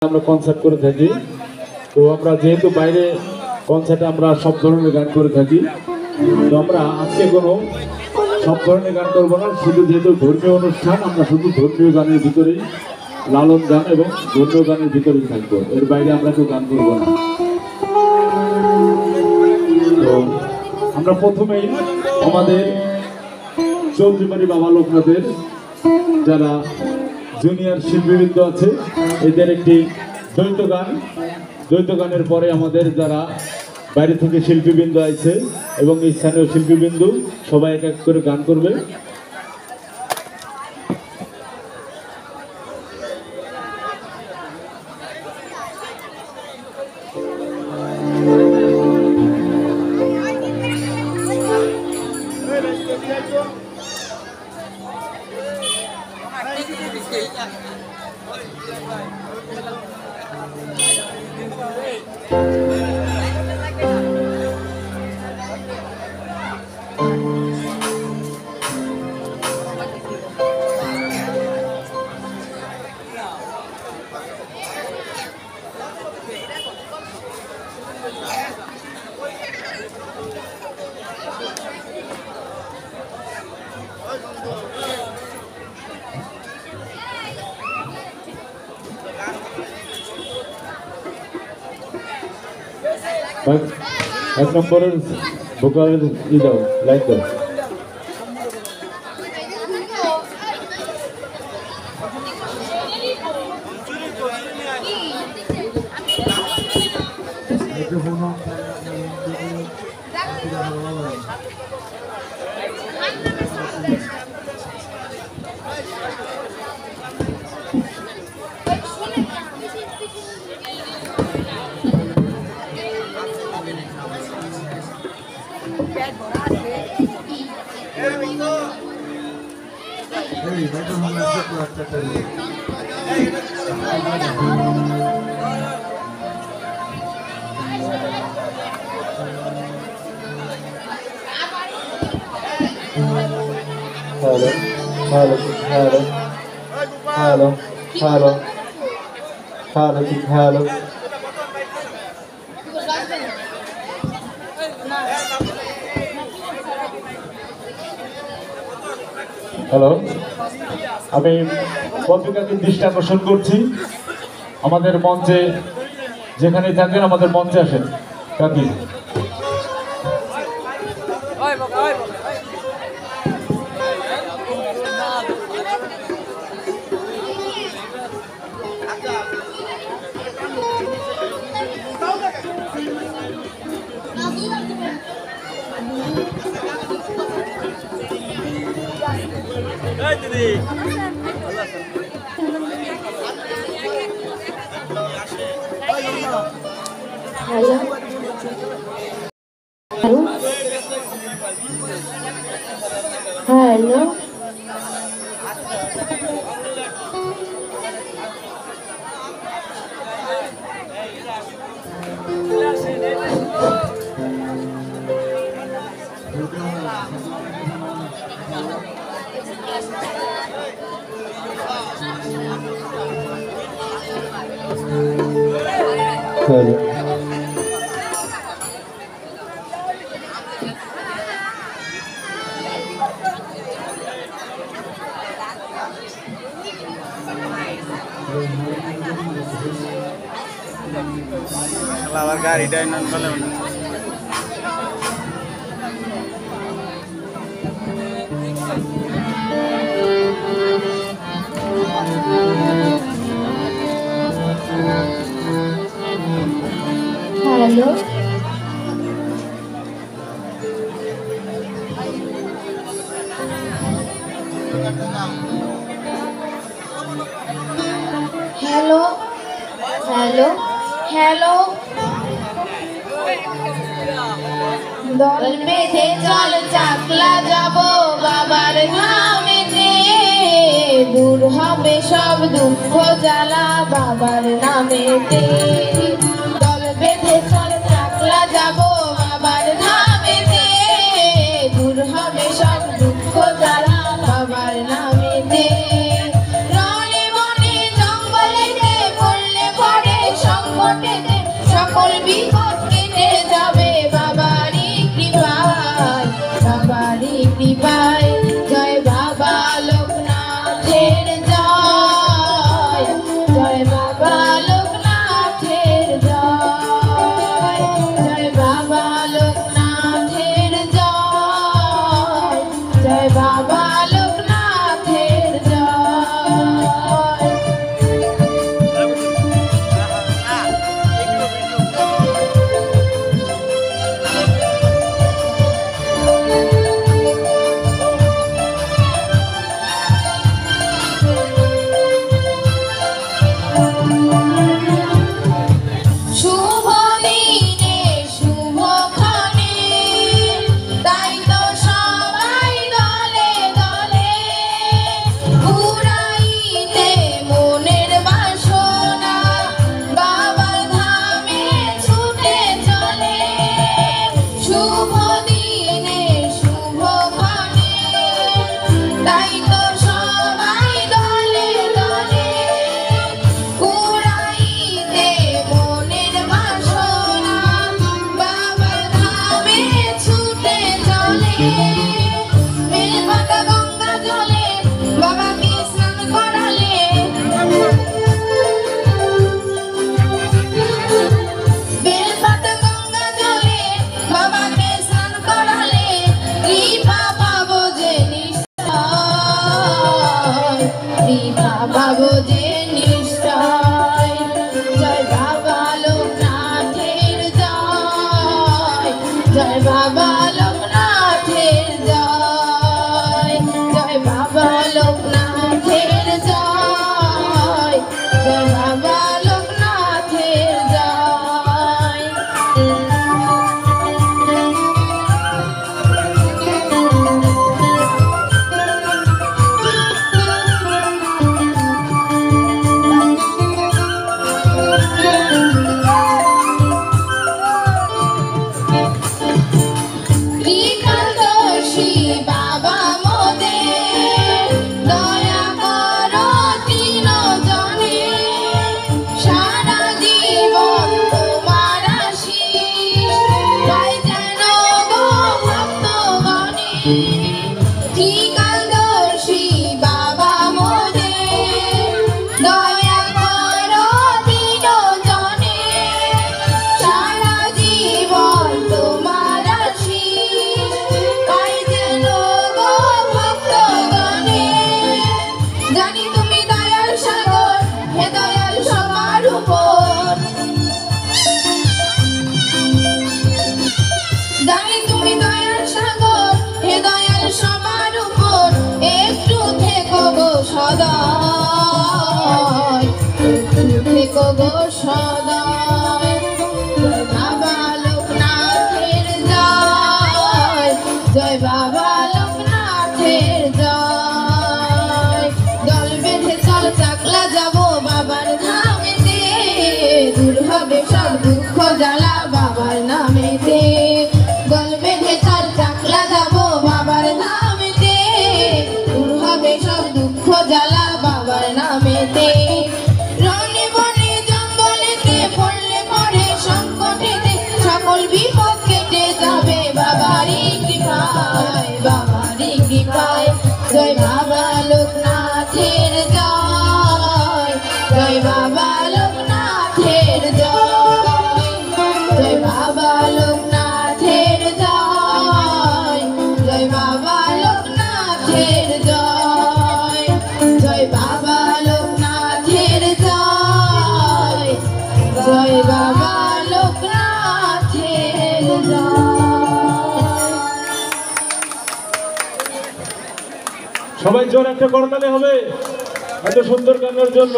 আমরা কনসার্ট করে থাকি। তো আমরা যেহেতু বাইরে কনসার্টে আমরা সব ধরনের গান করে থাকি, তো আমরা আজকে কোনো সব ধরনের গান করবো না, শুধু যেহেতু ধর্মীয় অনুষ্ঠান আমরা শুধু ধর্মীয় গানের ভিতরেই, লালন গান এবং ধর্মীয় গানের ভিতরেই থাকবো, এর বাইরে আমরা কেউ গান করবো না। তো আমরা প্রথমেই আমাদের চৌধুরী বাবা লোকনাথের যারা জুনিয়র শিল্পীবৃন্দ আছে এদের একটি দ্বৈত গানের পরে আমাদের যারা বাইরে থেকে শিল্পীবৃন্দ আছে এবং স্থানীয় শিল্পীবৃন্দ সবাই এক এক করে গান করবে। এক নম্বরের ভোকালের দাও, লাইক দাও। Hello. আমি পত্রিকাকে দৃষ্টি আকর্ষণ করছি, আমাদের মঞ্চে যেখানে থাকেন আমাদের মঞ্চে আসেন কাকি। Hello. আবার গাড়িটা নন বলে Hello. Hello. Hello. Hello. দল বেঁধে চল চাকলা যাব বাবার নামেতে, দূর হবে সব দুঃখ জ্বালা বাবার নামেতে। দল বেঁধে চল চাকলা যাব বাবার নামেতে, দূর হবে সব দুঃখ জ্বালা বাবার নামেতে। রনে বনে জঙ্গলেতে পড়লে পড়ে সংকটেতে সকল বিপদ কেটে যাবে বাবারই কৃপায়, বাবারই কৃপায়। জয় বাবা লোকনাথের জয়, জয় বাবা লোকনাথের জয়, জয় বাবা লোকনাথের জয়, জয় বাবা লোকনাথের জয়। শুভ দিনে শুভক্ষণে তাই তো সবাই দলে দলে ঘুরাইতে মনের বাসনা বাবার ধামে ছুটে চলে। শুভ দিনে শুভক্ষণে তাই তো সবাই দলে দলে ঘুরাইতে মনের বাসনা বাবার ধামে ছুটে চলে। বেলপাতা গঙ্গা জলে বাবাকে স্নান করালে, বেলপাতা গঙ্গা জলে বাবাকে স্নান করালে কৃপা পাবো যে নিশ্চয়, কৃপা পাবো যে নিশ্চয়। জয় বাবা লোকনাথের জয়, জয় বাবা লোকনাথের জয়, জয় বাবা লোকনাথের জয়, জয় বাবা লোকনাথের জয়। ত্রিকালদর্শী বাবা মোদের দয়া করো তিনজনে, সারা জীবন তোমার আশীষ পাই যেন গো ভক্তগণে। ত্রিকালদর্শী বাবা মোদের দয়া করো তিনজনে, সারা জীবন তোমার আশীষ পাই যেন গো ভক্তগণে। জানি তুমি দয়ার সাগর, হে দয়াল সবার উপর, জানি তুমি দয়ার সাগর, হে দয়াল সবার উপর। একটু থেকো গো সদয়, একটু থেকো গো সদয়। জয় বাবা লোকনাথের জয়, জয় বাবা লোকনাথের জয়। দল বেঁধে চল চাকলা যাবো বাবার ধামেতে, দূর হবে সব দুঃখ জ্বালা বাবার নামেতে। দল বেঁধে চল চাকলা যাবো বাবার ধামেতে, দূর হবে সব দুঃখ জ্বালা বাবার নামেতে। রনে বনে জঙ্গলেতে পড়লে পড়ে সংকটেতে সকল বিপদ কেটে যাবে বাবারই কৃপায়, বাবারই কৃপায়। জয় বাবা লোকনাথের জয়, জয় বাবা লোকনাথের জয়, জয় বাবা লোকনাথের জয়, জয় বাবা লোকনাথের জয়, জয় বাবা লোকনাথের জয়, জয় বাবা লোকনাথের জয়। সবাই জোর একটা করতালি হবে এত সুন্দর গানের জন্য।